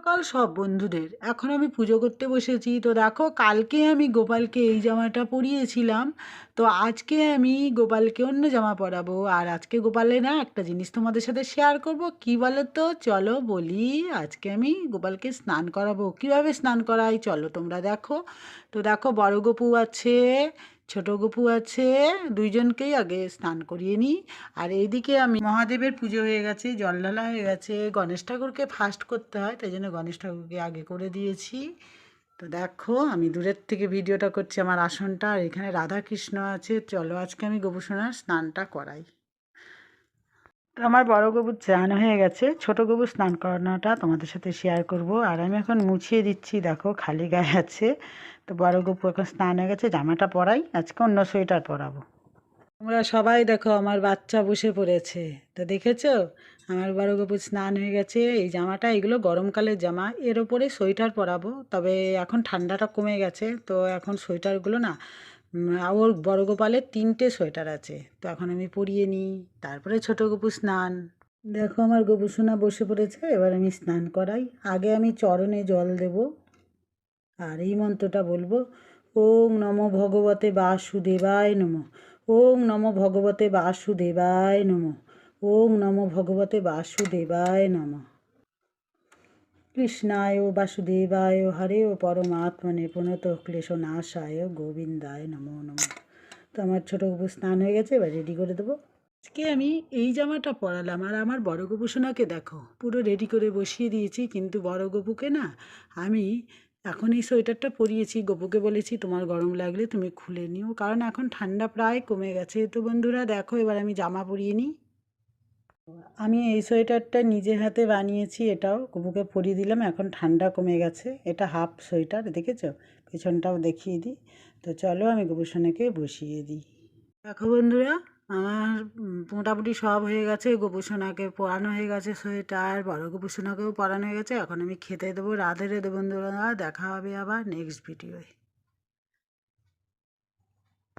সকাল সব বন্ধুদের। এখন আমি পুজো করতে বসেছি। তো দেখো, কালকে আমি গোপালকে এই জামাটা পরিয়েছিলাম। তো আজকে আমি গোপালকে অন্য জামা পরাবো। আর আজকে গোপালের না একটা জিনিস তোমাদের সাথে শেয়ার করব। কি বলো তো, চলো বলি। আজকে আমি গোপালকে স্নান করাবো। কিভাবে স্নান করাই চলো তোমরা দেখো। তো দেখো, বড় গপু আছে, ছোট গপু আছে, দুইজনকেই আগে স্নান করিয়ে নিই। আর এইদিকে আমি মহাদেবের পুজো হয়ে গেছে, জল ঢালা হয়ে গেছে। গণেশ ঠাকুরকে ফার্স্ট করতে হয়, তাই জন্য গণেশ ঠাকুরকে আগে করে দিয়েছি। তো দেখো, আমি দূরের থেকে ভিডিওটা করছি আমার আসনটা, আর এখানে রাধা কৃষ্ণ আছে। চলো আজকে আমি গোপুসোনার স্নানটা করাই। তো আমার বড় গবুর স্নান হয়ে গেছে, ছোট গবুর স্নান করানোটা তোমাদের সাথে শেয়ার করব। আর আমি এখন মুছিয়ে দিচ্ছি, দেখো খালি গায়ে আছে। তো বড় গপু এখন স্নান হয়ে গেছে, জামাটা পরাই, আজকে অন্য সোয়েটার পরাবো। তোমরা সবাই দেখো, আমার বাচ্চা বসে পড়েছে। তো দেখেছো, আমার বড় গপুর স্নান হয়ে গেছে। এই জামাটা, এগুলো গরমকালের জামা, এর ওপরে সোয়েটার পরাবো। তবে এখন ঠান্ডাটা কমে গেছে, তো এখন সোয়েটারগুলো না, ওর বড় গোপালের 3টে সোয়েটার আছে, তো এখন আমি পরিয়ে নিই। তারপরে ছোট গপু স্নান। দেখো, আমার গপু সোনা বসে পড়েছে, এবার আমি স্নান করাই। আগে আমি চরণে জল দেব, আর এই মন্ত্রটা বলবো। ওং নমো ভগবতে বাসুদেবায় নমঃ। ওং নমো ভগবতে বাসুদেবায় নমঃ। ওং নমো ভগবতে বাসুদেবায় নমঃ। কৃষ্ণায় বাসুদেবায় হরে ও পরমাত্মনে প্রণত ক্লেশনাশায় গোবিন্দায় নমো নমঃ। তো আমার ছোটো গপু স্নান হয়ে গেছে, এবার রেডি করে দেবো। আজকে আমি এই জামাটা পরালাম, আর আমার বড় গপু সোনাকে দেখো পুরো রেডি করে বসিয়ে দিয়েছি। কিন্তু বড় গপুকে না, আমি এখন এই সোয়েটারটা পরিয়েছি। গপুকে বলেছি তোমার গরম লাগলে তুমি খুলে নিও, কারণ এখন ঠান্ডা প্রায় কমে গেছে। তো বন্ধুরা দেখো, এবার আমি জামা পরিয়ে নিই। আমি এই সোয়েটারটা নিজে হাতে বানিয়েছি, এটাও গপুকে পরিয়ে দিলাম। এখন ঠান্ডা কমে গেছে, এটা হাফ সোয়েটার, দেখেছো? পেছনটাও দেখিয়ে দিই। তো চলো আমি গপু সোনাকে বসিয়ে দিই। দেখো বন্ধুরা, আমার মোটামুটি সব হয়ে গেছে। গোপুসোনাকে পরানো হয়ে গেছে সোয়েটার, বড় গোপুসোনাকেও পরানো হয়ে গেছে। এখন আমি খেতে দেবো। রাধে রাধে বন্ধুরা, দেখা হবে আবার নেক্সট ভিডিওয়।